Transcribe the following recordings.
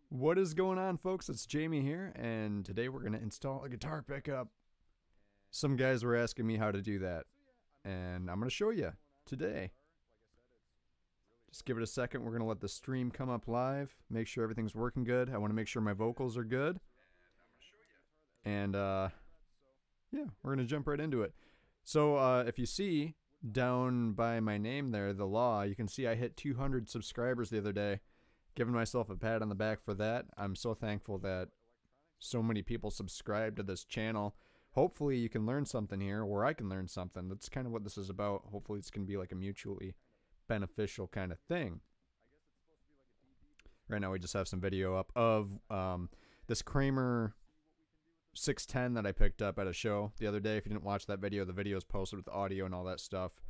What is going on, folks? It's Jamie here, and today we're going to install a guitar pickup. Some guys were asking me how to do that, and I'm going to show you today. Just give it a second. We're going to let the stream come up live, make sure everything's working good. I want to make sure my vocals are good. And, yeah, we're going to jump right into it. So, if you see down by my name there, The Law, you can see I hit 200 subscribers the other day. Giving myself a pat on the back for that. I'm so thankful that so many people subscribe to this channel. Hopefully you can learn something here, or I can learn something. That's kind of what this is about. Hopefully it's going to be like a mutually beneficial kind of thing. Right now we just have some video up of this Kramer 610 that I picked up at a show the other day. If you didn't watch that video, the video is posted with audio and all that stuff.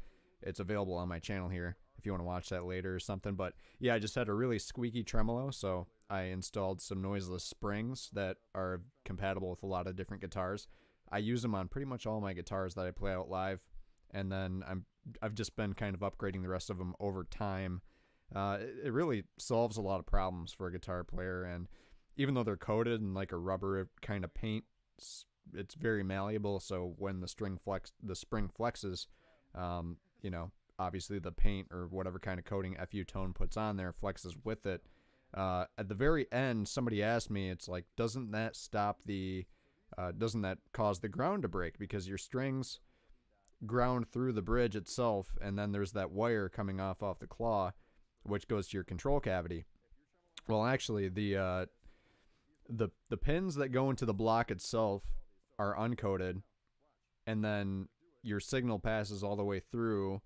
It's available on my channel here if you want to watch that later or something. But yeah, I just had a really squeaky tremolo, so I installed some noiseless springs that are compatible with a lot of different guitars. I use them on pretty much all my guitars that I play out live, and then I've just been kind of upgrading the rest of them over time. It really solves a lot of problems for a guitar player, and even though they're coated in like a rubber kind of paint, it's very malleable. So when the spring flexes, you know, obviously the paint or whatever kind of coating FU Tone puts on there flexes with it. At the very end, somebody asked me, it's like, doesn't that cause the ground to break? Because your strings ground through the bridge itself, and then there's that wire coming off the claw, which goes to your control cavity. Well, actually, the pins that go into the block itself are uncoated, and then your signal passes all the way through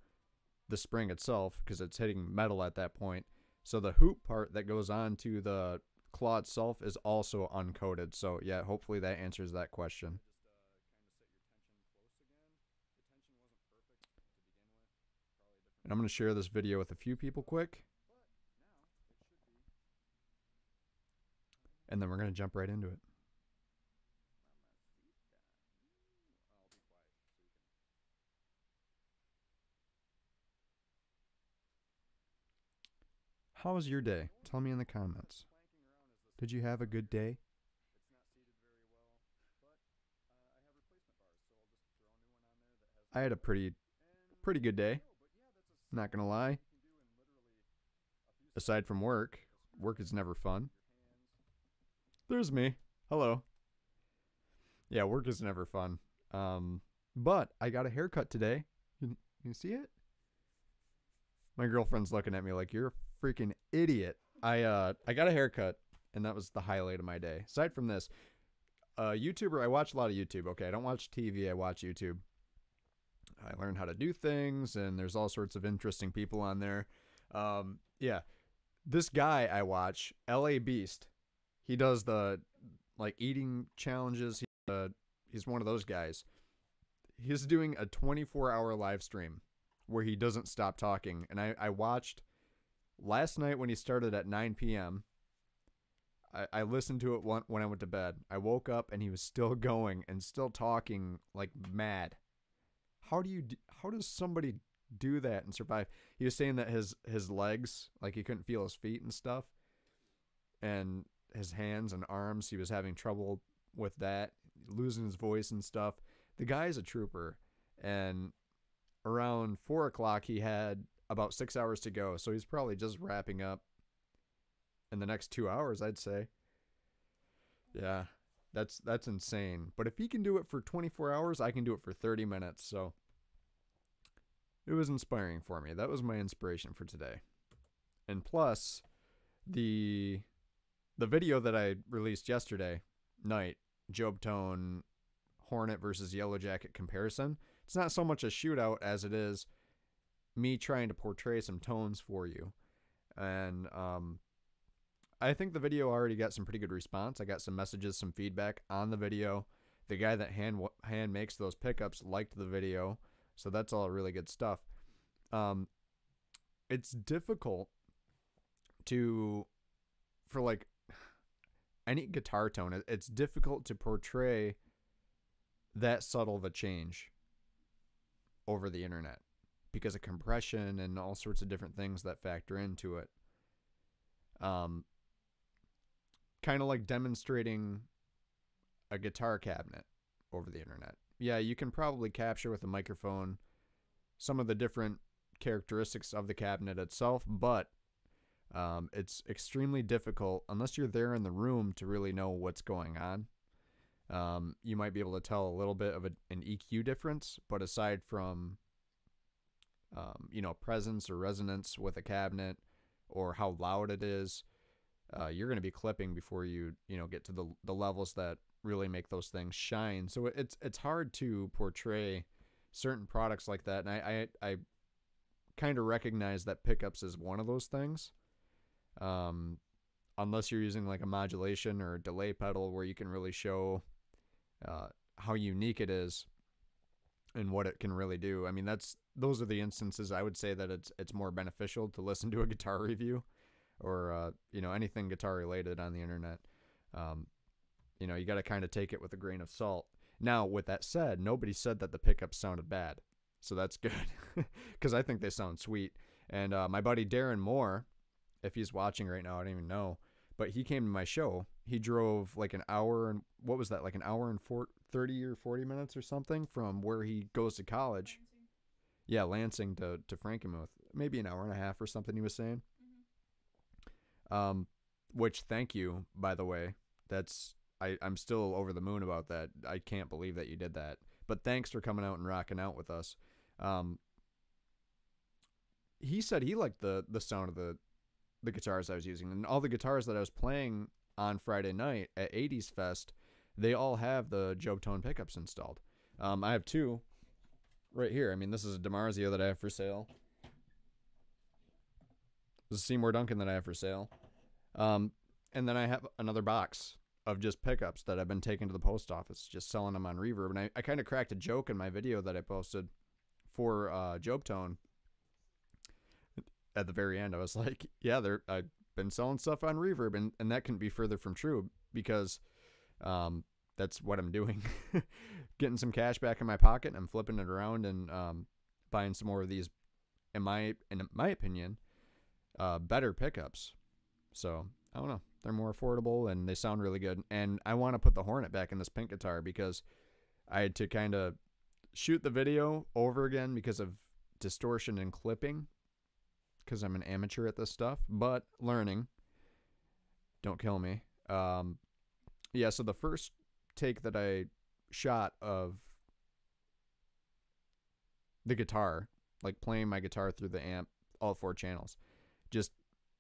the spring itself because it's hitting metal at that point. So the hoop part that goes on to the claw itself is also uncoated. So yeah, hopefully that answers that question. And I'm going to share this video with a few people quick. And then we're going to jump right into it. How was your day? Tell me in the comments. Did you have a good day? I had a pretty good day. Not gonna lie. Aside from work is never fun. There's me. Hello. Yeah, work is never fun. But I got a haircut today. You see it? My girlfriend's looking at me like, you're a freaking idiot. I got a haircut, and that was the highlight of my day. Aside from this, YouTuber, I watch a lot of YouTube. Okay, I don't watch TV, I watch YouTube. I learn how to do things, and there's all sorts of interesting people on there. Yeah, this guy I watch, LA Beast, he does the like eating challenges. He's one of those guys. He's doing a 24-hour live stream where he doesn't stop talking. And I watched last night when he started at 9 p.m. I listened to it when I went to bed. I woke up and he was still going and still talking like mad. How does somebody do that and survive? He was saying that his legs, like he couldn't feel his feet and stuff, and his hands and arms, he was having trouble with that, losing his voice and stuff. The guy's a trooper, and around 4 o'clock he had about 6 hours to go, so he's probably just wrapping up in the next 2 hours, I'd say. Yeah, that's insane. But if he can do it for 24 hours, I can do it for 30 minutes. So it was inspiring for me. That was my inspiration for today. And plus, the video that I released yesterday night, Job Tone Hornet versus Yellow Jacket comparison, it's not so much a shootout as it is me trying to portray some tones for you. And I think the video already got some pretty good response. I got some messages, some feedback on the video. The guy that hand makes those pickups liked the video, so that's all really good stuff. It's difficult for like, any guitar tone, it's difficult to portray that subtle of a change over the internet because of compression and all sorts of different things that factor into it. Kind of like demonstrating a guitar cabinet over the internet. Yeah, you can probably capture with a microphone some of the different characteristics of the cabinet itself, but it's extremely difficult unless you're there in the room to really know what's going on. You might be able to tell a little bit of an EQ difference, but aside from presence or resonance with a cabinet or how loud it is, you're going to be clipping before you get to the levels that really make those things shine. So it's hard to portray certain products like that, and I kind of recognize that pickups is one of those things. Unless you're using like a modulation or a delay pedal where you can really show how unique it is and what it can really do. I mean, those are the instances I would say that it's more beneficial to listen to a guitar review or anything guitar related on the internet. You got to kind of take it with a grain of salt. Now, with that said, nobody said that the pickups sounded bad, so that's good because I think they sound sweet. And my buddy Darren Moore, if he's watching right now, I don't even know, but he came to my show. He drove like an hour and what was that, like an hour and 30 or 40 minutes or something from where he goes to college. Yeah, Lansing to Frankenmuth. Maybe an hour and a half or something he was saying. Which, thank you, by the way. I'm still over the moon about that. I can't believe that you did that. But thanks for coming out and rocking out with us. He said he liked the sound of the guitars I was using. And all the guitars that I was playing on Friday night at 80s Fest, they all have the Job Tone pickups installed. I have two right here. I mean, this is a DiMarzio that I have for sale. This is a Seymour Duncan that I have for sale. And then I have another box of just pickups that I've been taking to the post office, just selling them on Reverb. And I kind of cracked a joke in my video that I posted for Job Tone. At the very end, I was like, yeah, I've been selling stuff on Reverb, and that couldn't be further from true because that's what I'm doing. Getting some cash back in my pocket, and I'm flipping it around and buying some more of these, in my opinion, better pickups. So, I don't know. They're more affordable, and they sound really good. And I want to put the Hornet back in this pink guitar because I had to kind of shoot the video over again because of distortion and clipping, because I'm an amateur at this stuff, but learning. Don't kill me. Yeah, so the first take that I shot of the guitar, like playing my guitar through the amp, all 4 channels, it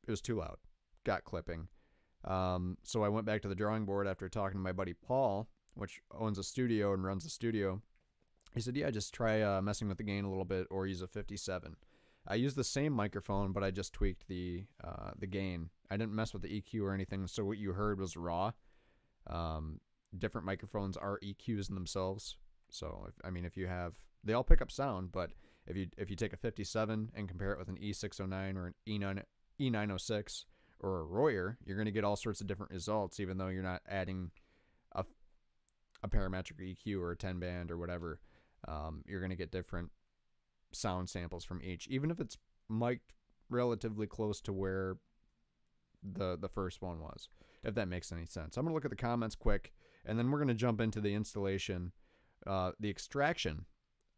was too loud. Got clipping. So I went back to the drawing board after talking to my buddy Paul, which owns a studio and runs a studio. He said, yeah, just try messing with the gain a little bit or use a 57. I used the same microphone, but I just tweaked the gain. I didn't mess with the EQ or anything, so what you heard was raw. Different microphones are EQs in themselves. So, if you have... They all pick up sound, but if you take a 57 and compare it with an E609 or an E906 or a Royer, you're going to get all sorts of different results, even though you're not adding a parametric EQ or a 10-band or whatever. You're going to get different sound samples from each, even if it's mic'd relatively close to where the first one was, if that makes any sense. I'm going to look at the comments quick, and then we're going to jump into the installation, the extraction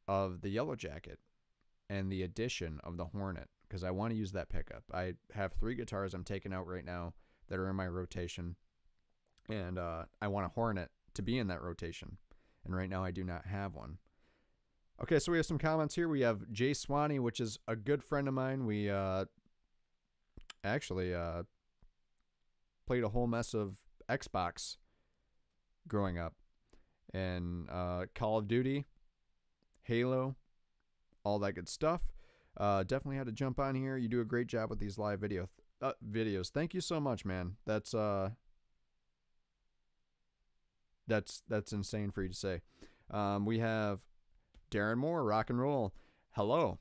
of the Yellow Jacket and the addition of the Hornet, because I want to use that pickup. I have 3 guitars I'm taking out right now that are in my rotation, and I want a Hornet to be in that rotation, and right now I do not have one. Okay, so we have some comments here. We have Jay Swanee, which is a good friend of mine. We actually played a whole mess of Xbox growing up. And Call of Duty, Halo, all that good stuff. Definitely had to jump on here. You do a great job with these live videos. Thank you so much, man. That's insane for you to say. We have Darren Moore, rock and roll. Hello,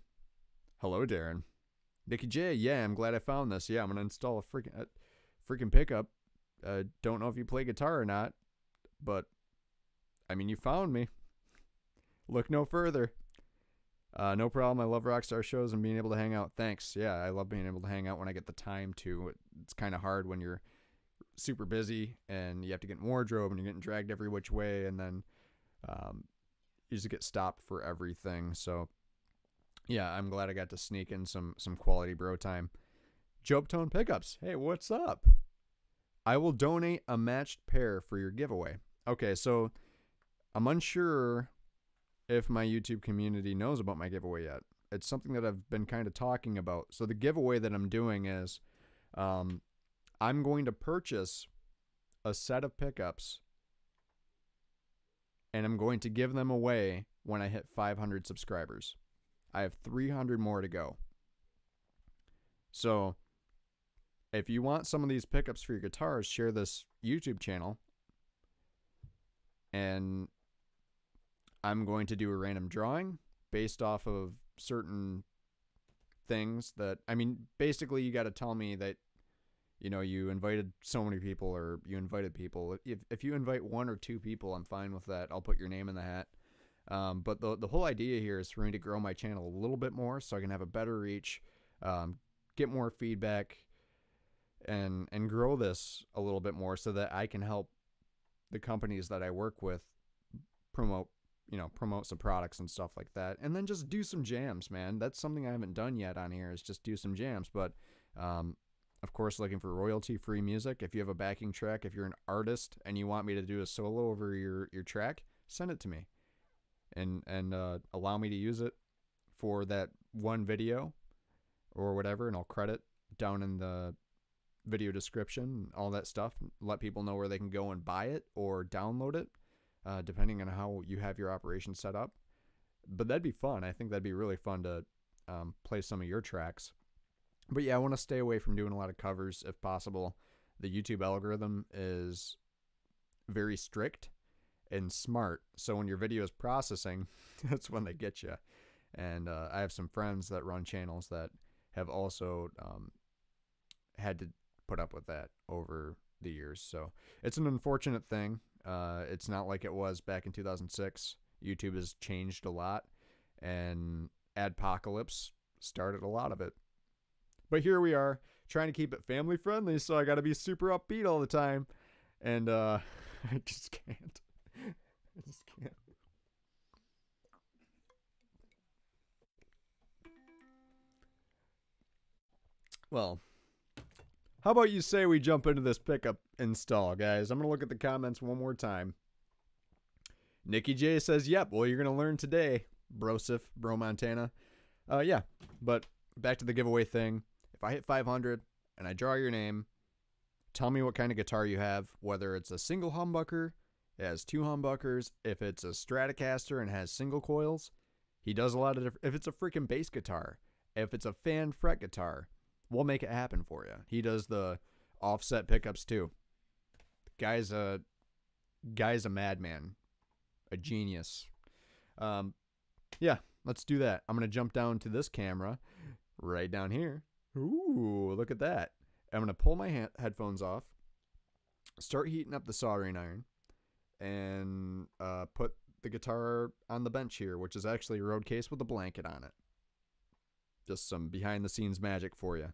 Darren. Nicky J, yeah, I'm glad I found this. Yeah, I'm gonna install a freaking pickup don't know if you play guitar or not, but I mean, you found me. Look no further. No problem. I love Rockstar shows and being able to hang out. Thanks. Yeah, I love being able to hang out when I get the time to. It's kind of hard when you're super busy and you have to get in wardrobe and you're getting dragged every which way, and then you just get stopped for everything. So yeah, I'm glad I got to sneak in some quality bro time. Job Tone Pickups. Hey, what's up? I will donate a matched pair for your giveaway. Okay, so I'm unsure if my YouTube community knows about my giveaway yet. It's something that I've been kind of talking about. So the giveaway that I'm doing is I'm going to purchase a set of pickups and I'm going to give them away when I hit 500 subscribers. I have 300 more to go. So if you want some of these pickups for your guitars, share this YouTube channel and I'm going to do a random drawing based off of certain things that, I mean, basically you got to tell me that, you know, you invited so many people or you invited people. If you invite 1 or 2 people, I'm fine with that. I'll put your name in the hat. But the whole idea here is for me to grow my channel a little bit more so I can have a better reach, get more feedback, and grow this a little bit more so that I can help the companies that I work with promote some products and stuff like that. And then just do some jams, man. That's something I haven't done yet on here, is just do some jams. But of course, looking for royalty-free music. If you have a backing track, if you're an artist and you want me to do a solo over your track, send it to me. And allow me to use it for that one video or whatever, and I'll credit down in the video description, all that stuff. Let people know where they can go and buy it or download it, depending on how you have your operation set up. But that'd be fun. I think that'd be really fun to play some of your tracks. But yeah, I want to stay away from doing a lot of covers if possible. The YouTube algorithm is very strict and smart, so when your video is processing, that's when they get you. And I have some friends that run channels that have also had to put up with that over the years. So it's an unfortunate thing. It's not like it was back in 2006. YouTube has changed a lot, and Adpocalypse started a lot of it. But here we are, trying to keep it family friendly, so I got to be super upbeat all the time. And I just can't. I just can't. Well, how about you say we jump into this pickup install, guys? I'm going to look at the comments one more time. Nikki J says, yep, well, you're going to learn today, Brosif, Bro Montana. Yeah, but back to the giveaway thing. If I hit 500 and I draw your name, tell me what kind of guitar you have, whether it's a single humbucker, it has 2 humbuckers, if it's a Stratocaster and has single coils. He does a lot of different, if it's a freaking bass guitar, if it's a fan fret guitar, we'll make it happen for you. He does the offset pickups too. Guy's a madman, a genius. Yeah, let's do that. I'm gonna jump down to this camera right down here. Ooh, look at that. I'm gonna pull my headphones off, start heating up the soldering iron, and put the guitar on the bench here, which is actually a road case with a blanket on it. Just some behind the scenes magic for you.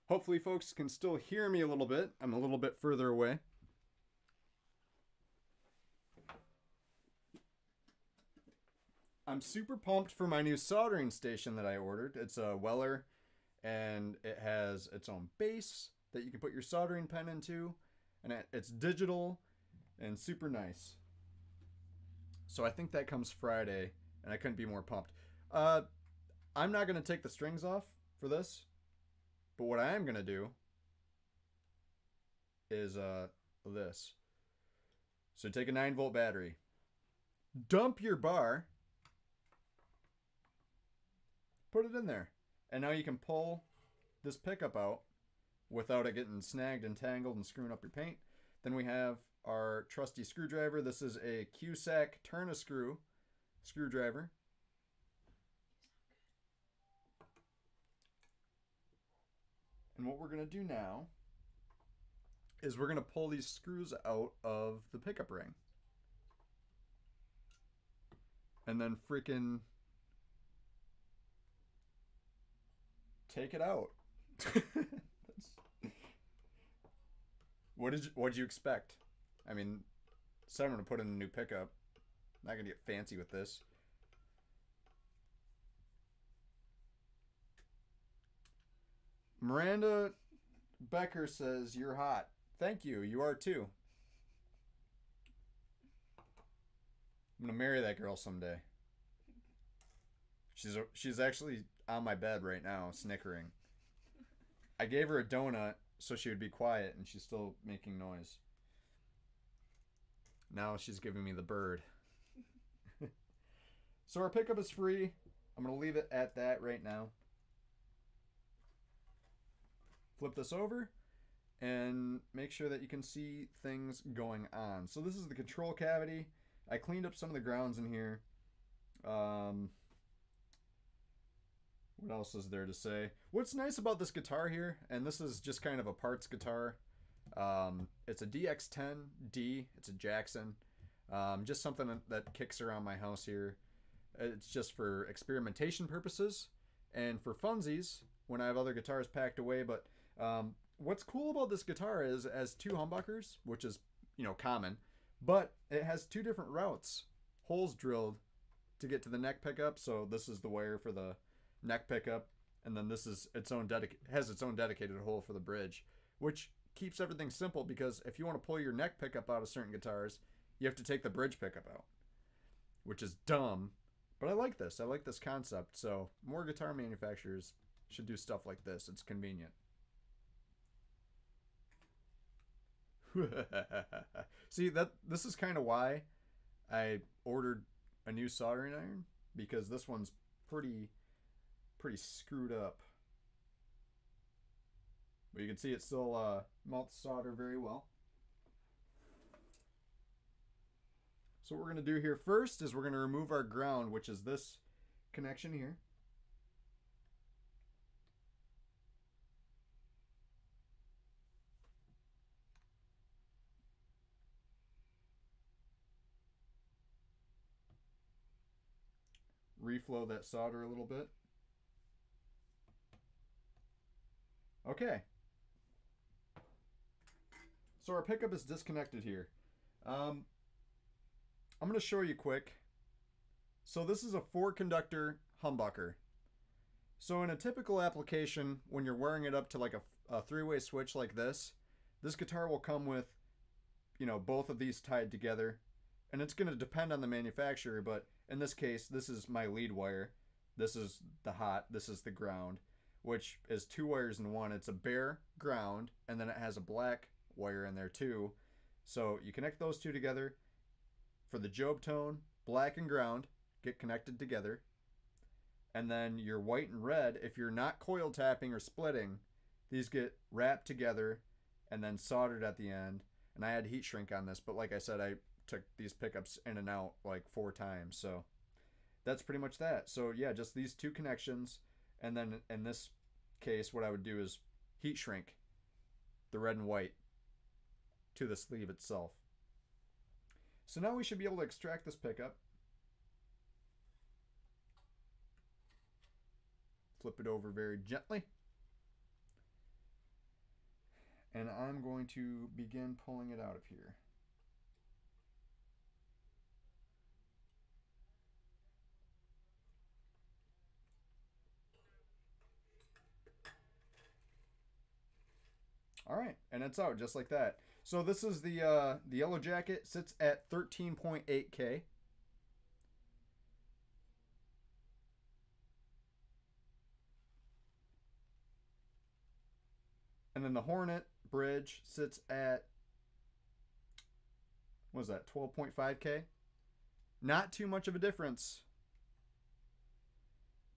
Hopefully folks can still hear me a little bit. I'm a little bit further away. I'm super pumped for my new soldering station that I ordered. It's a Weller, and it has its own base that you can put your soldering pen into, and it's digital and super nice. So I think that comes Friday, and I couldn't be more pumped. I'm not going to take the strings off for this, but what I am going to do is this. So take a 9-volt battery, dump your bar, put it in there, and now you can pull this pickup out without it getting snagged and tangled and screwing up your paint. Then we have our trusty screwdriver. This is a Cusack turn-a-screw screwdriver. And what we're going to do now is we're going to pull these screws out of the pickup ring. And then freaking take it out. What'd you expect? I mean, so I'm going to put in a new pickup. Not going to get fancy with this. Miranda Becker says, "You're hot." Thank you. You are too. I'm going to marry that girl someday. She's actually on my bed right now, snickering. I gave her a donut so she would be quiet, and she's still making noise. Now she's giving me the bird. So our pickup is free. I'm going to leave it at that right now. Flip this over and make sure that you can see things going on. So this is the control cavity. I cleaned up some of the grounds in here. What else is there to say? What's nice about this guitar here, and this is just kind of a parts guitar. It's a DX10D. It's a Jackson. Just something that kicks around my house here. It's just for experimentation purposes and for funsies when I have other guitars packed away. But what's cool about this guitar is it has two humbuckers, which is, you know, common, but it has two different routes, holes drilled to get to the neck pickup. So this is the wire for the neck pickup, and then this is its own has its own dedicated hole for the bridge, which keeps everything simple, because if you want to pull your neck pickup out of certain guitars, you have to take the bridge pickup out, which is dumb. But I like this. I like this concept. So more guitar manufacturers should do stuff like this. It's convenient. See, this is kind of why I ordered a new soldering iron, because this one's pretty screwed up. But you can see it still melts solder very well. So what we're going to do here first is we're going to remove our ground, which is this connection here. Reflow that solder a little bit. Okay. So our pickup is disconnected here. I'm going to show you quick. So this is a 4-conductor humbucker. So in a typical application, when you're wiring it up to like a 3-way switch like this guitar will come with, you know, both of these tied together. And it's going to depend on the manufacturer, but in this case, this is my lead wire. This is the hot, this is the ground, which is 2 wires in one. It's a bare ground, and then it has a black wire in there too. So you connect those two together. For the Job tone, black and ground get connected together. And then your white and red, if you're not coil tapping or splitting, these get wrapped together and then soldered at the end. And I had heat shrink on this, but like I said, I took these pickups in and out like 4 times. So that's pretty much that. So yeah, just these 2 connections. And then in this case, what I would do is heat shrink the red and white to the sleeve itself. So now we should be able to extract this pickup. Flip it over very gently. And I'm going to begin pulling it out of here. All right, and it's out just like that. So this is the Yellow Jacket, sits at 13.8K. And then the Hornet bridge sits at, what was that, 12.5K? Not too much of a difference.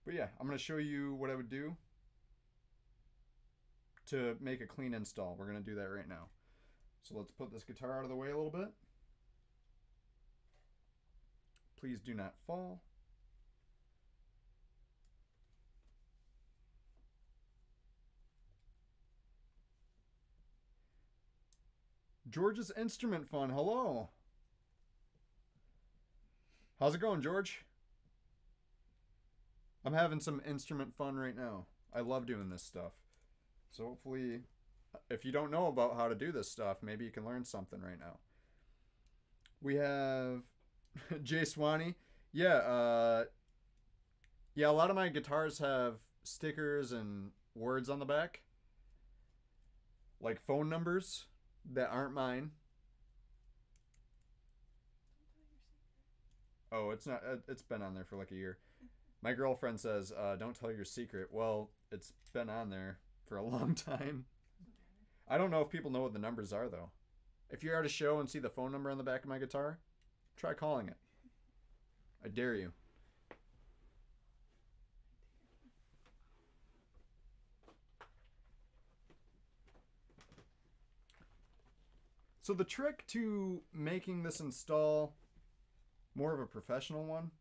But yeah, I'm going to show you what I would do to make a clean install. We're going to do that right now. So let's put this guitar out of the way a little bit. Please do not fall. George's Instrument Fun, hello. How's it going, George? I'm having some instrument fun right now. I love doing this stuff. So hopefully, if you don't know about how to do this stuff, maybe you can learn something right now. We have Jay Swanee. Yeah, yeah, a lot of my guitars have stickers and words on the back. Like phone numbers that aren't mine. Oh, it's not. It's been on there for like a year. My girlfriend says, "Don't tell your secret." Well, it's been on there for a long time. I don't know if people know what the numbers are though. If you're at a show and see the phone number on the back of my guitar, try calling it. I dare you. So the trick to making this install more of a professional one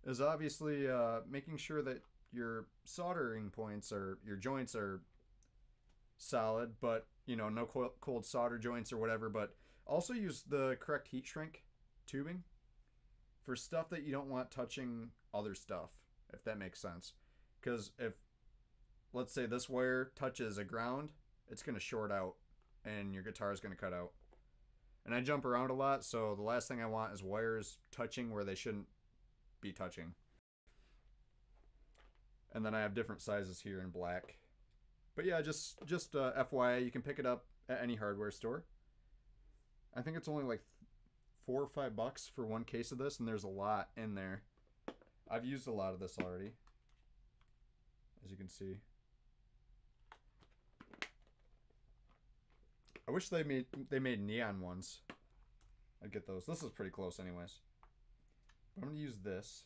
is obviously making sure that your soldering points or your joints are solid, but you know, no cold solder joints or whatever. But also use the correct heat shrink tubing for stuff that you don't want touching other stuff, if that makes sense. Because if, let's say, this wire touches a ground, it's going to short out and your guitar is going to cut out. And I jump around a lot, so the last thing I want is wires touching where they shouldn't be touching. And then I have different sizes here in black. But yeah, just FYI, you can pick it up at any hardware store. I think it's only like $4 or $5 for one case of this, and there's a lot in there. I've used a lot of this already, as you can see. I wish they made neon ones. I'd get those. This is pretty close anyways. But I'm going to use this.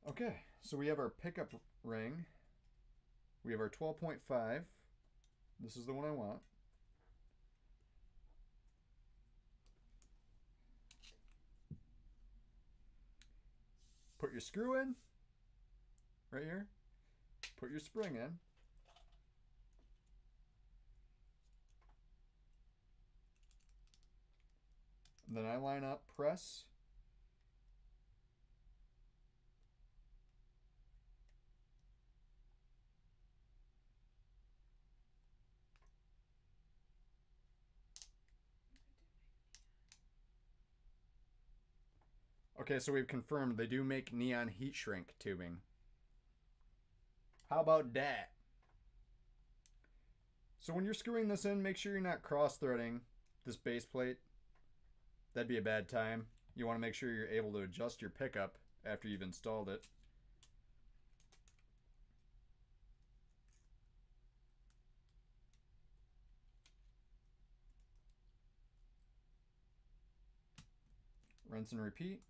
Okay, so we have our pickup ring. We have our 12.5. This is the one I want. Put your screw in. Right here. Put your spring in. And then I line up, press. Okay, so we've confirmed they do make neon heat shrink tubing. How about that? So when you're screwing this in, make sure you're not cross-threading this base plate. That'd be a bad time. You want to make sure you're able to adjust your pickup after you've installed it. Rinse and repeat.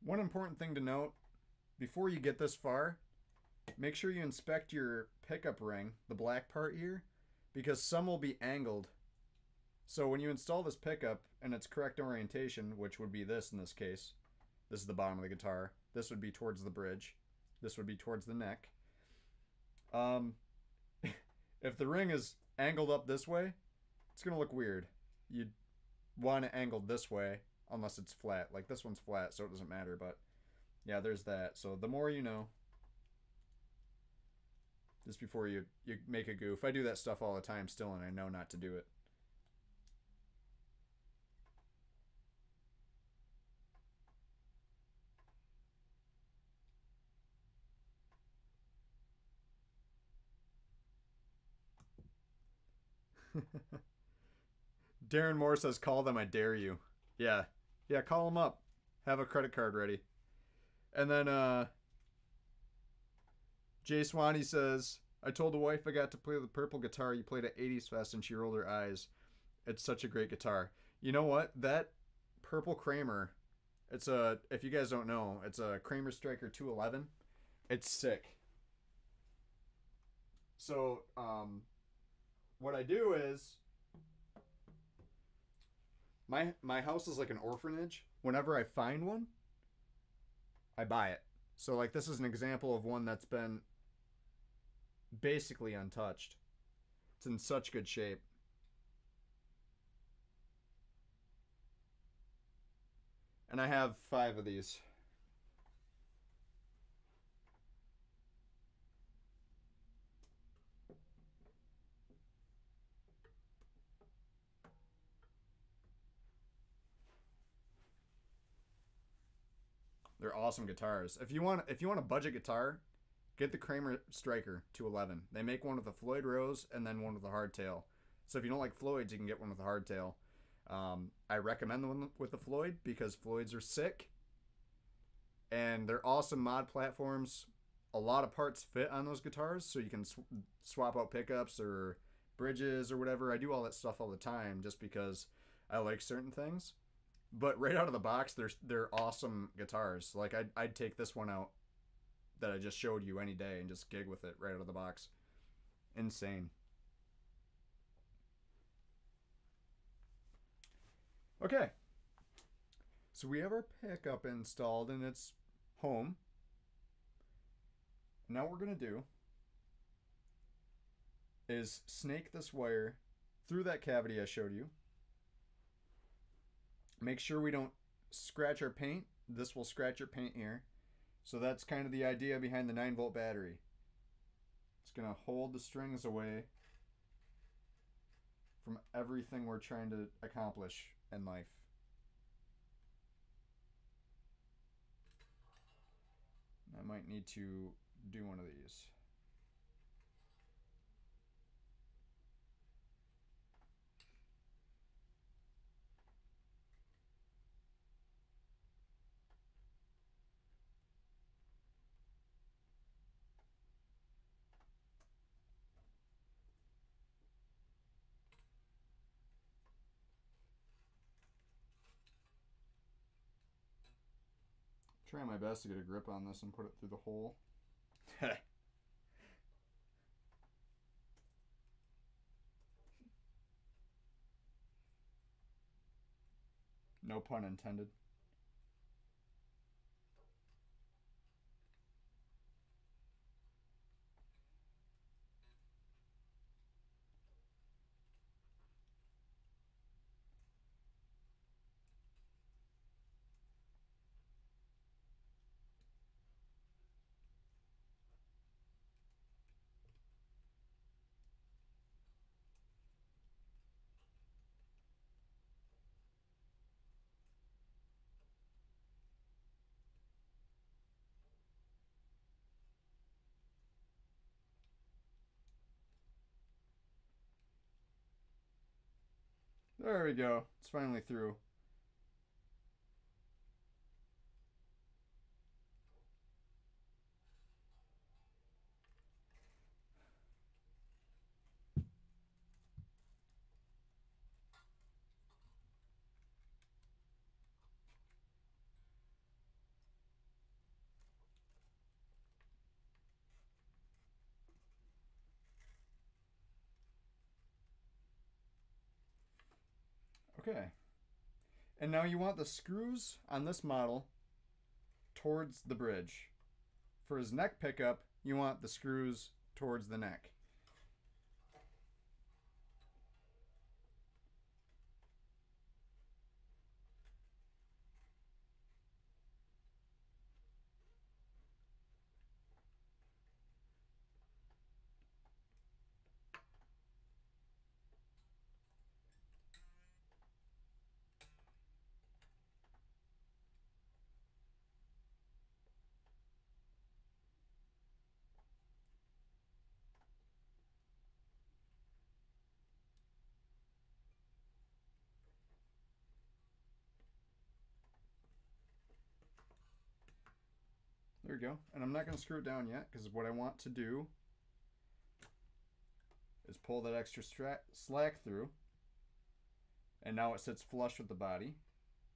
One important thing to note, before you get this far, make sure you inspect your pickup ring, the black part here, because some will be angled. So when you install this pickup in its correct orientation, which would be this in this case, this is the bottom of the guitar, this would be towards the bridge, this would be towards the neck. If the ring is angled up this way, it's going to look weird. You'd want it angled this way, unless it's flat. Like this one's flat, so it doesn't matter, but yeah, there's that. So the more you know, just before you make a goof. I do that stuff all the time still, and I know not to do it. Darren Moore says, call them, I dare you. Yeah. Yeah, call them up. Have a credit card ready. And then Jay Swanee says, I told the wife I got to play the purple guitar you played at 80s Fest, and she rolled her eyes. It's such a great guitar. You know what? That purple Kramer, it's a, if you guys don't know, it's a Kramer Striker 211. It's sick. So, what I do is my house is like an orphanage. Whenever I find one, I buy it. So like this is an example of one that's been basically untouched. It's in such good shape. And I have 5 of these. They're awesome guitars. If you want a budget guitar, get the Kramer Striker 211. They make one with a Floyd Rose and then one with a hardtail. So if you don't like Floyd's, you can get one with a hardtail. I recommend the one with the Floyd because Floyd's are sick, and they're awesome mod platforms. A lot of parts fit on those guitars, so you can swap out pickups or bridges or whatever. I do all that stuff all the time just because I like certain things. But right out of the box, they're awesome guitars. Like I'd take this one out that I just showed you any day and just gig with it right out of the box. Insane. Okay. So we have our pickup installed and it's home. Now what we're going to do is snake this wire through that cavity I showed you. Make sure we don't scratch our paint. This will scratch your paint here. So that's kind of the idea behind the 9-volt battery. It's going to hold the strings away from everything we're trying to accomplish in life. I might need to do one of these. Trying my best to get a grip on this and put it through the hole. No pun intended. There we go. It's finally through. Okay. And now you want the screws on this model towards the bridge. For his neck pickup, you want the screws towards the neck. There we go. And I'm not going to screw it down yet because what I want to do is pull that extra slack through, and now it sits flush with the body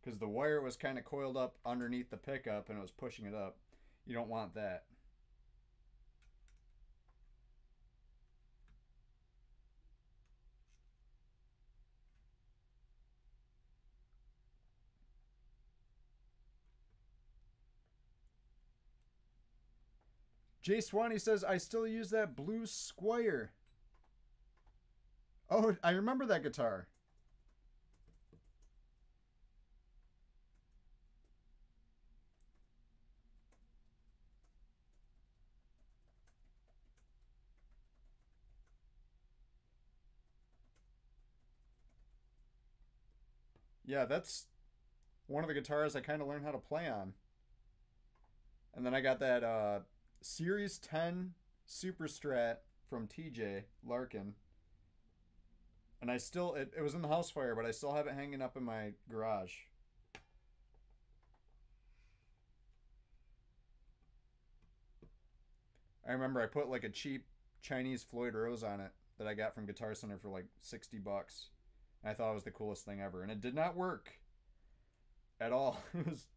because the wire was kind of coiled up underneath the pickup and it was pushing it up. You don't want that. Jay Swanee says, I still use that blue Squire. Oh, I remember that guitar. Yeah, that's one of the guitars I kind of learned how to play on. And then I got that Series 10 Super Strat from TJ Larkin. And I still, it was in the house fire, but I still have it hanging up in my garage. I remember I put like a cheap Chinese Floyd Rose on it that I got from Guitar Center for like $60. And I thought it was the coolest thing ever. And it did not work at all. It was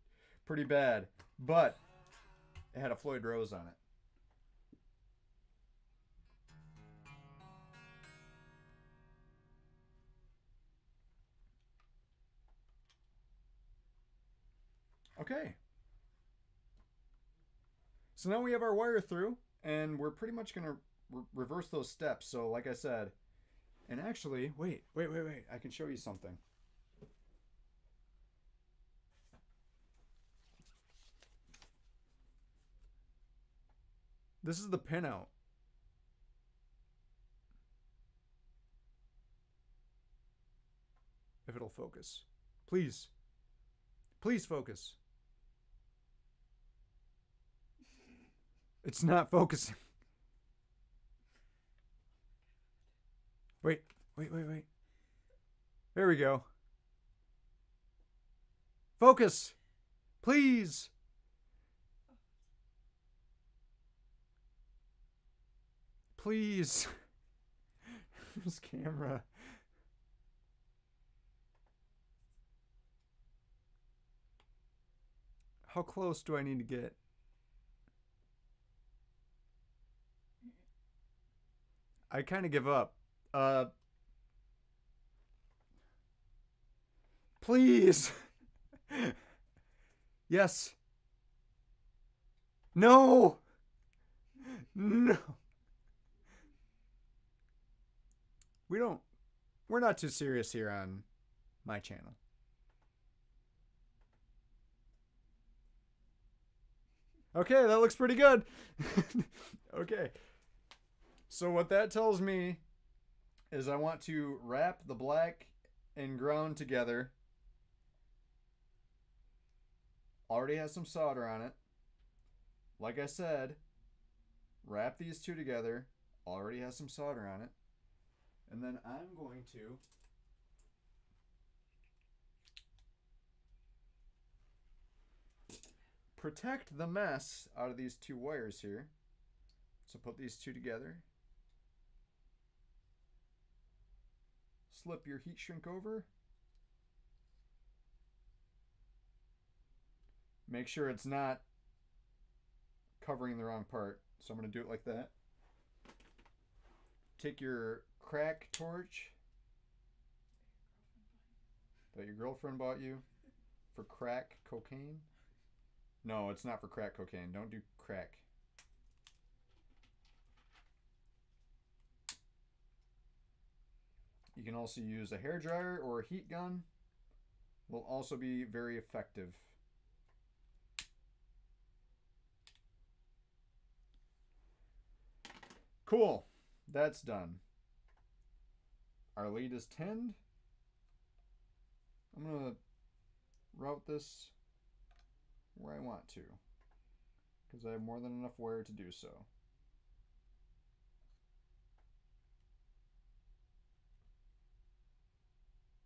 pretty bad. But it had a Floyd Rose on it. Okay. So now we have our wire through, and we're pretty much going to reverse those steps. So like I said, and actually, wait. I can show you something. This is the pinout. If it'll focus. Please. Please focus. It's not focusing. Wait. There we go. Focus. Please. Please. This camera. How close do I need to get? I kind of give up. Please. Yes. No. No. We're not too serious here on my channel. Okay, that looks pretty good. Okay. So what that tells me is I want to wrap the black and ground together. Already has some solder on it. Like I said, wrap these two together. Already has some solder on it. And then I'm going to protect the mess out of these two wires here. So put these two together. Slip your heat shrink over. Make sure it's not covering the wrong part. So I'm going to do it like that. Take your crack torch that your girlfriend bought you for crack cocaine. No, it's not for crack cocaine. Don't do crack. You can also use a hairdryer or a heat gun. Will also be very effective. Cool. That's done. Our lead is tinned. I'm going to route this where I want to, because I have more than enough wire to do so.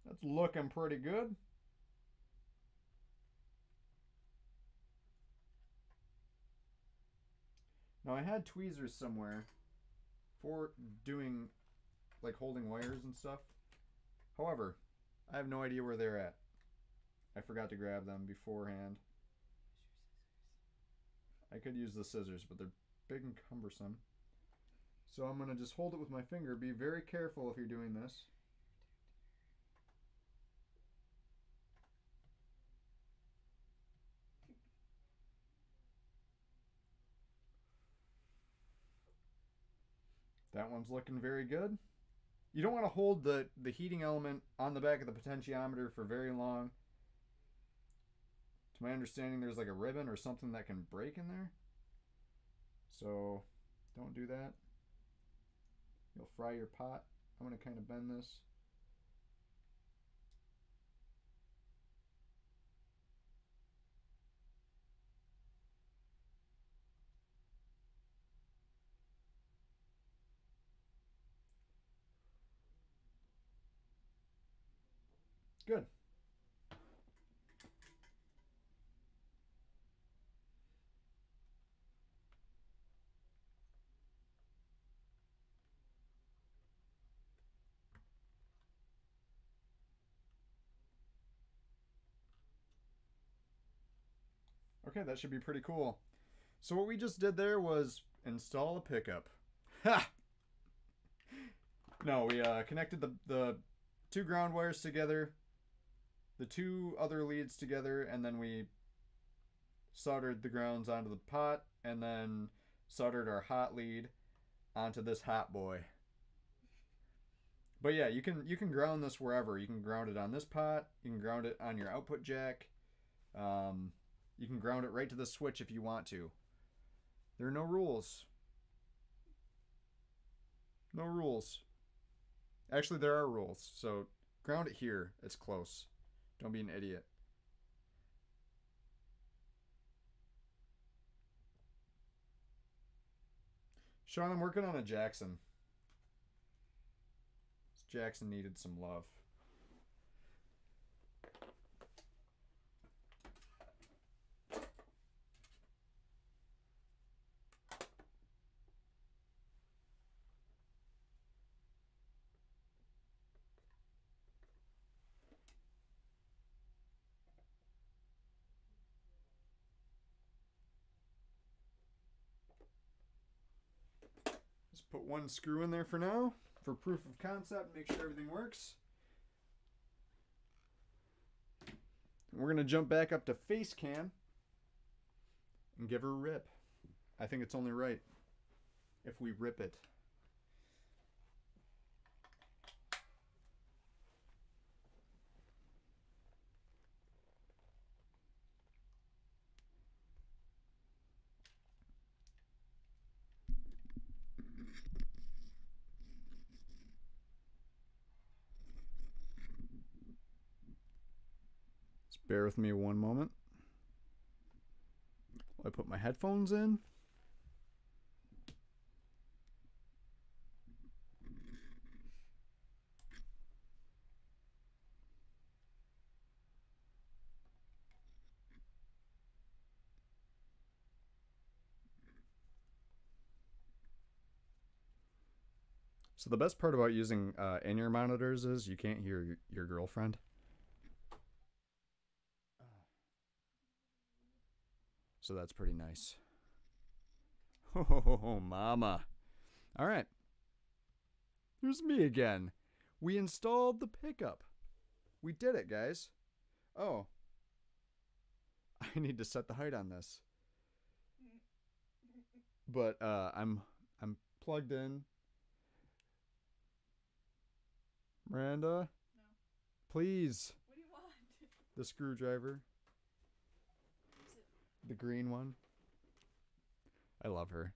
That's looking pretty good. Now I had tweezers somewhere for doing like holding wires and stuff. However, I have no idea where they're at. I forgot to grab them beforehand. I could use the scissors, but they're big and cumbersome. So I'm going to just hold it with my finger. Be very careful if you're doing this. That one's looking very good. You don't want to hold the heating element on the back of the potentiometer for very long. To my understanding, there's like a ribbon or something that can break in there. So don't do that. You'll fry your pot. I'm going to kind of bend this. Good. Okay, that should be pretty cool. So what we just did there was install a pickup. Ha! No, we connected the two ground wires together, the two other leads together, and then we soldered the grounds onto the pot, and then soldered our hot lead onto this hot boy. But yeah, you can ground this wherever. You can ground it on this pot. You can ground it on your output jack. You can ground it right to the switch if you want to. There are no rules. No rules. Actually, there are rules. So ground it here. It's close. Don't be an idiot. Sean, I'm working on a Jackson. Jackson needed some love. Just put one screw in there for now, for proof of concept, make sure everything works. We're going to jump back up to face cam and give her a rip. I think it's only right if we rip it. Just bear with me one moment. I put my headphones in. So the best part about using in-ear monitors is you can't hear your girlfriend. So that's pretty nice. Oh, mama. All right. Here's me again. We installed the pickup. We did it, guys. Oh. I need to set the height on this. But I'm plugged in. Miranda? No. Please. What do you want? The screwdriver. The green one. I love her.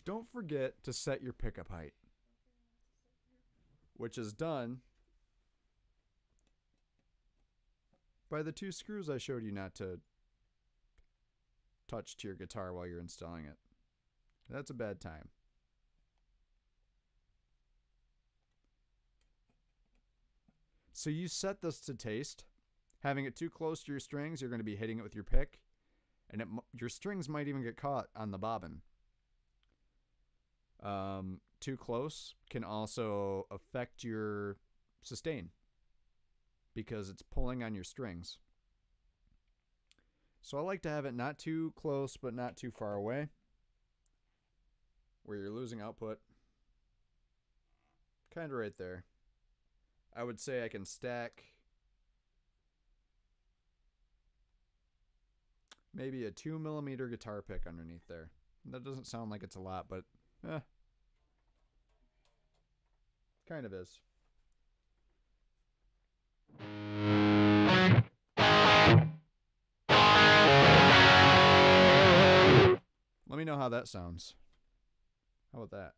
Don't forget to set your pickup height. Which is done by the two screws I showed you not to touch to your guitar while you're installing it. That's a bad time. So you set this to taste. Having it too close to your strings, you're going to be hitting it with your pick, and your strings might even get caught on the bobbin. Too close can also affect your sustain because it's pulling on your strings. So I like to have it not too close but not too far away where you're losing output. Kind of right there. I would say I can stack maybe a 2mm guitar pick underneath there. That doesn't sound like it's a lot, but kind of is. Let me know how that sounds. How about that?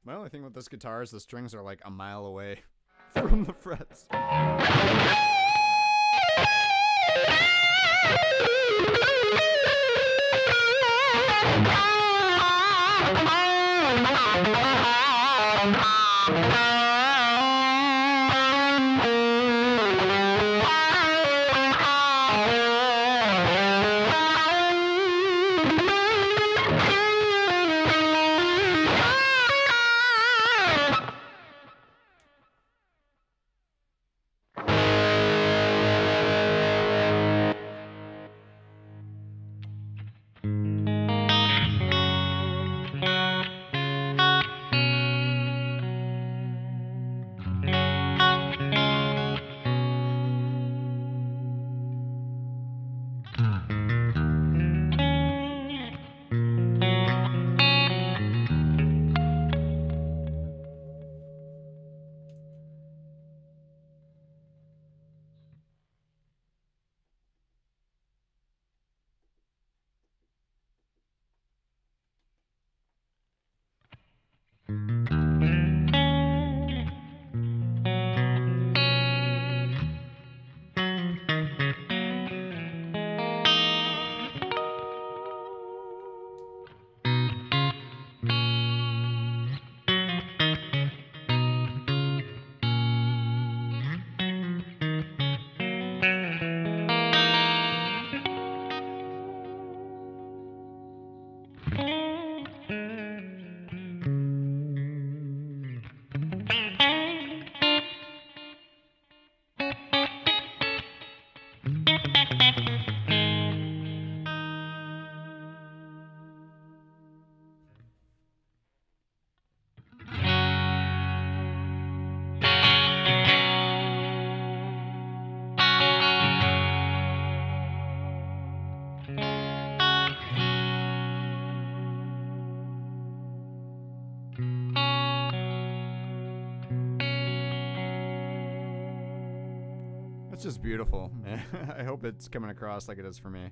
My only thing with this guitar is the strings are like a mile away from the frets. It's just beautiful. I hope it's coming across like it is for me.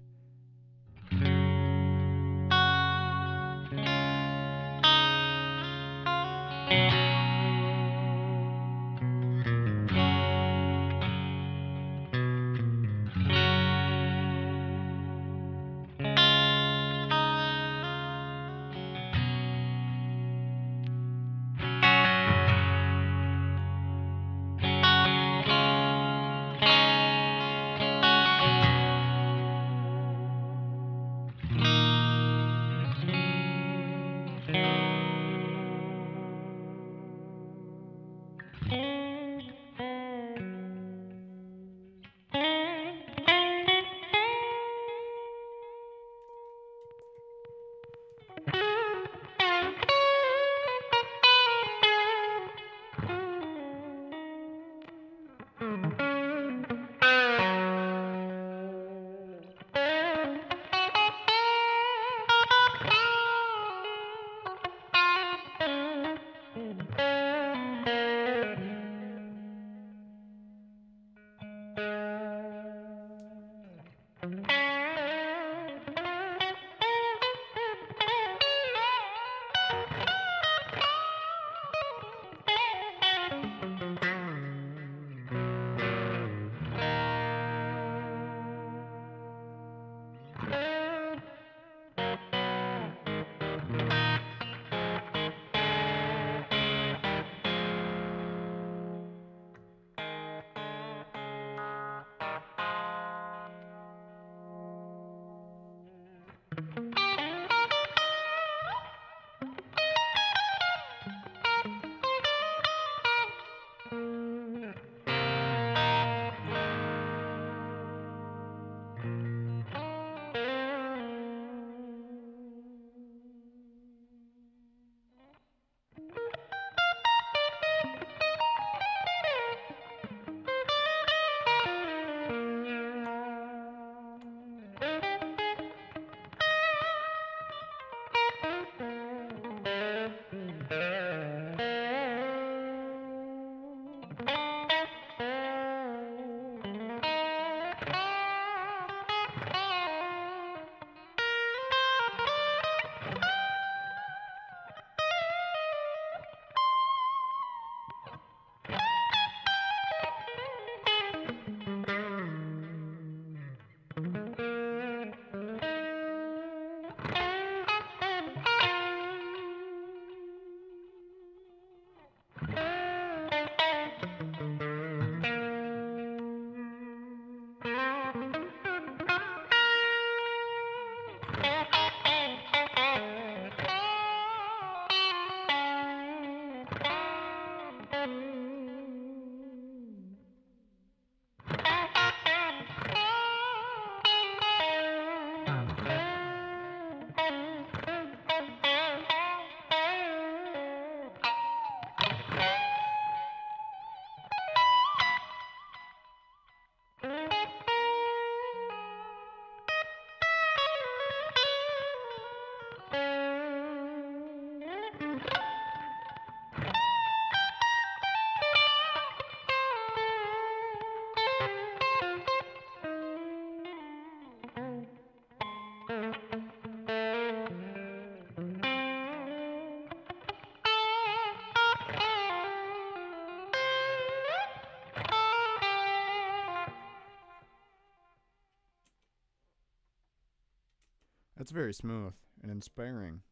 That's very smooth and inspiring.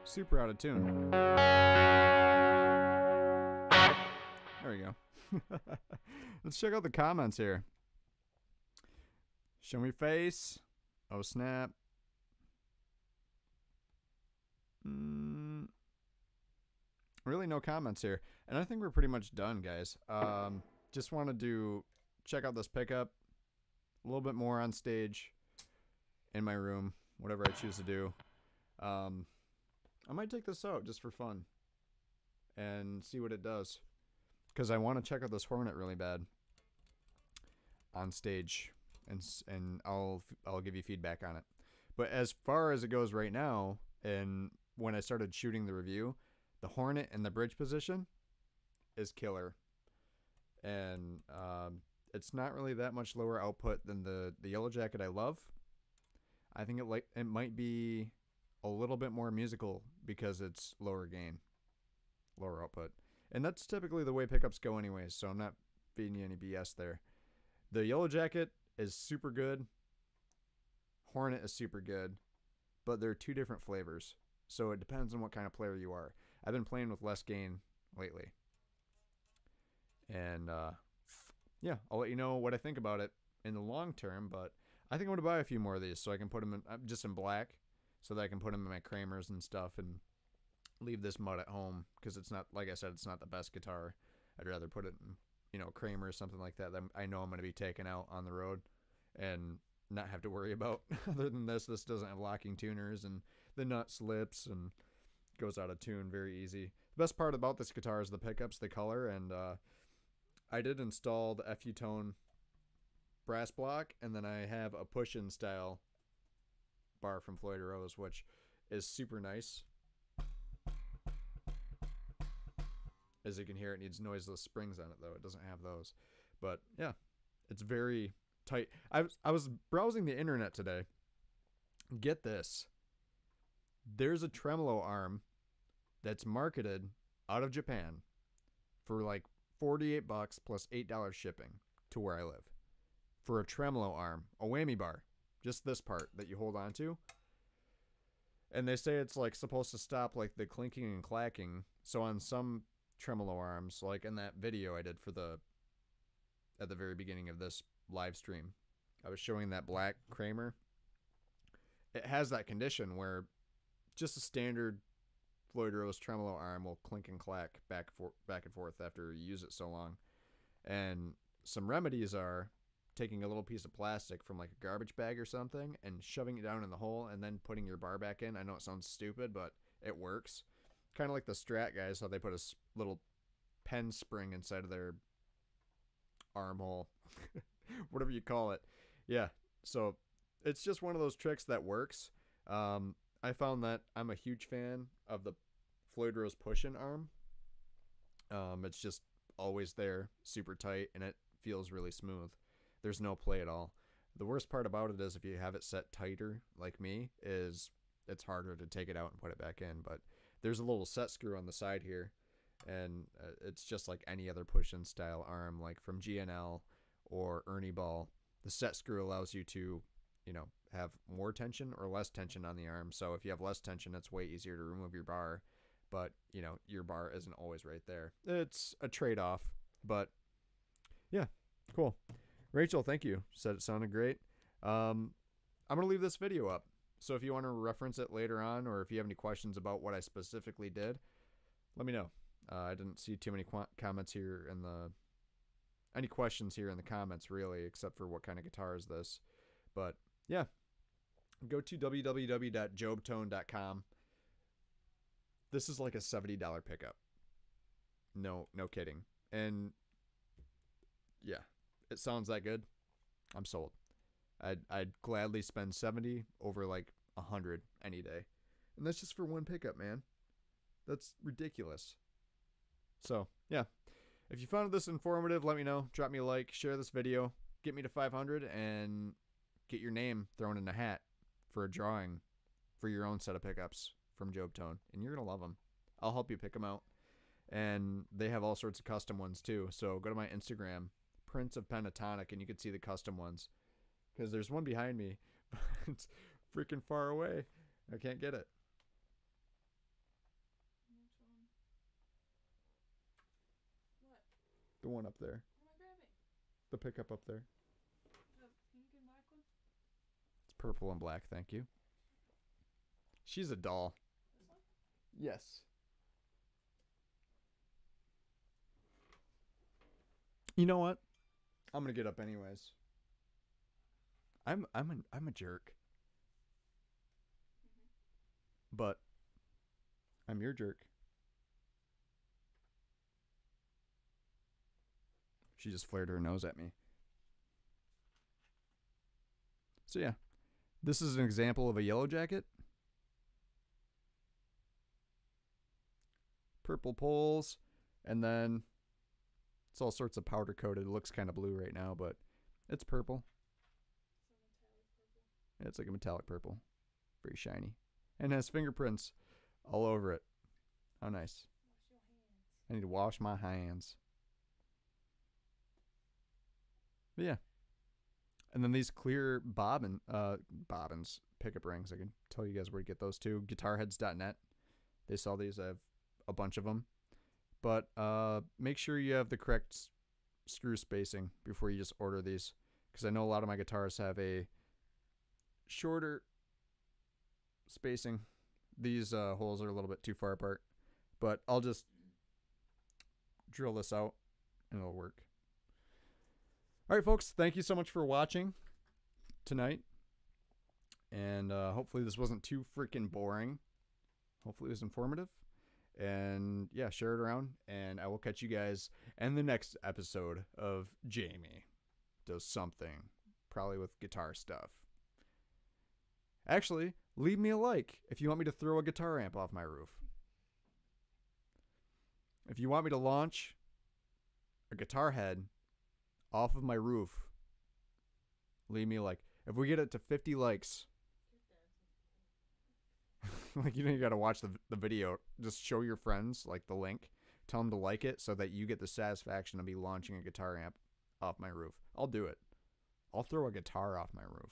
Super out of tune. There we go. Let's check out the comments here. Show me face. Oh, snap. Really no comments here. And I think we're pretty much done, guys. Just wanted to check out this pickup a little bit more on stage in my room, whatever I choose to do. I might take this out just for fun and see what it does, because I want to check out this Hornet really bad on stage, and I'll give you feedback on it. But as far as it goes right now, and when I started shooting the review, the Hornet in the bridge position is killer, and it's not really that much lower output than the Yellow Jacket I love. I think it might be a little bit more musical because it's lower gain, lower output. And that's typically the way pickups go anyways, so I'm not feeding you any BS there. The Yellow Jacket is super good. Hornet is super good, but they're two different flavors. So it depends on what kind of player you are. I've been playing with less gain lately. And yeah, I'll let you know what I think about it in the long term, but I think I'm going to buy a few more of these so I can put them in, just in black, so that I can put them in my Kramers and stuff and leave this mud at home, because it's not, like I said, it's not the best guitar. I'd rather put it in, you know, Kramer or something like that I know I'm going to be taking out on the road and not have to worry about. Other than this doesn't have locking tuners, and the nut slips and goes out of tune very easy. The best part about this guitar is the pickups, the color, and I did install the FU-Tone brass block, and then I have a push-in style bar from Floyd Rose, which is super nice. As you can hear, it needs noiseless springs on it, though. It doesn't have those. But yeah, it's very tight. I was browsing the internet today. Get this. There's a tremolo arm that's marketed out of Japan for like $48 plus $8 shipping to where I live. For a tremolo arm, a whammy bar. Just this part that you hold on to. And they say it's like supposed to stop like the clinking and clacking. So on some tremolo arms, like in that video I did for at the very beginning of this live stream, I was showing that black Kramer. It has that condition where just a standard Floyd Rose tremolo arm will clink and clack back and forth after you use it so long. And some remedies are taking a little piece of plastic from like a garbage bag or something and shoving it down in the hole and then putting your bar back in. I know it sounds stupid, but it works. Kind of like the Strat guys, how they put a little pen spring inside of their armhole, whatever you call it. Yeah, so it's just one of those tricks that works. I found that I'm a huge fan of the Floyd Rose push-in arm. It's just always there, super tight, and it feels really smooth. There's no play at all. The worst part about it is if you have it set tighter, like me, is it's harder to take it out and put it back in. But there's a little set screw on the side here, and it's just like any other push-in style arm, like from GNL or Ernie Ball. The set screw allows you to, have more tension or less tension on the arm. So if you have less tension, it's way easier to remove your bar. But, your bar isn't always right there. It's a trade-off. But, yeah, cool. Rachel, thank you. Said it sounded great. I'm going to leave this video up. So if you want to reference it later on, or if you have any questions about what I specifically did, let me know. I didn't see too many comments here in any questions here in the comments, really, except for what kind of guitar is this. But, yeah. Go to www.jobtone.com. This is like a $70 pickup. No kidding. And, yeah. It sounds that good. I'm sold. I'd gladly spend 70 over like 100 any day. And that's just for one pickup, man. That's ridiculous. So, yeah. If you found this informative, let me know. Drop me a like, share this video, get me to 500, and get your name thrown in a hat for a drawing for your own set of pickups from Job Tone. And you're going to love them. I'll help you pick them out. And they have all sorts of custom ones too. So go to my Instagram, Prince of Pentatonic, and you can see the custom ones. Because there's one behind me, but it's freaking far away. I can't get it. Which one? What? The one up there. What am I grabbing? The pickup up there. The pink and black one? It's purple and black, thank you. She's a doll. This one? Yes. You know what? I'm gonna get up anyways. I'm a jerk. But I'm your jerk. She just flared her nose at me. So yeah, this is an example of a yellow jacket. Purple poles, and then it's all sorts of powder coated. It looks kind of blue right now, but it's purple. It's like a metallic purple. Very shiny. And has fingerprints all over it. How nice. Wash your hands. I need to wash my hands. But yeah. And then these clear bobbins, pickup rings. I can tell you guys where to get those too. Guitarheads.net. They sell these. I have a bunch of them. But make sure you have the correct screw spacing before you just order these. Because I know a lot of my guitars have a shorter spacing. These holes are a little bit too far apart, but I'll just drill this out and it'll work. All right, folks, thank you so much for watching tonight, and hopefully this wasn't too freaking boring. Hopefully it was informative, and yeah, share it around, and I will catch you guys in the next episode of Jamie Does Something, probably with guitar stuff. Actually, leave me a like if you want me to throw a guitar amp off my roof. If you want me to launch a guitar head off of my roof, leave me a like. If we get it to 50 likes, like, you gotta watch the video. Just show your friends, like, the link. Tell them to like it so that you get the satisfaction of me launching a guitar amp off my roof. I'll do it. I'll throw a guitar off my roof.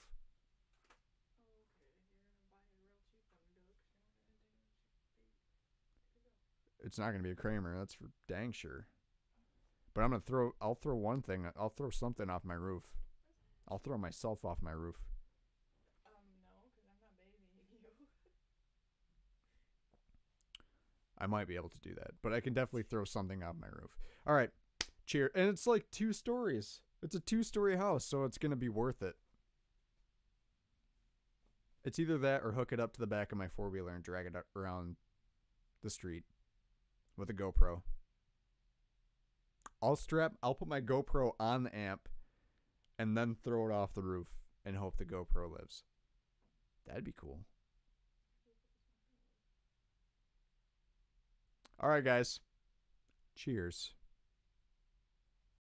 It's not gonna be a Kramer, that's for dang sure. But I'll throw one thing. I'll throw something off my roof. I'll throw myself off my roof. No, because I'm not babying you. I might be able to do that, but I can definitely throw something off my roof. All right, cheers. And it's like 2 stories. It's a 2-story house, so it's gonna be worth it. It's either that or hook it up to the back of my 4-wheeler and drag it around the street with a GoPro. I'll put my GoPro on the amp and then throw it off the roof and hope the GoPro lives. That'd be cool. All right, guys. Cheers.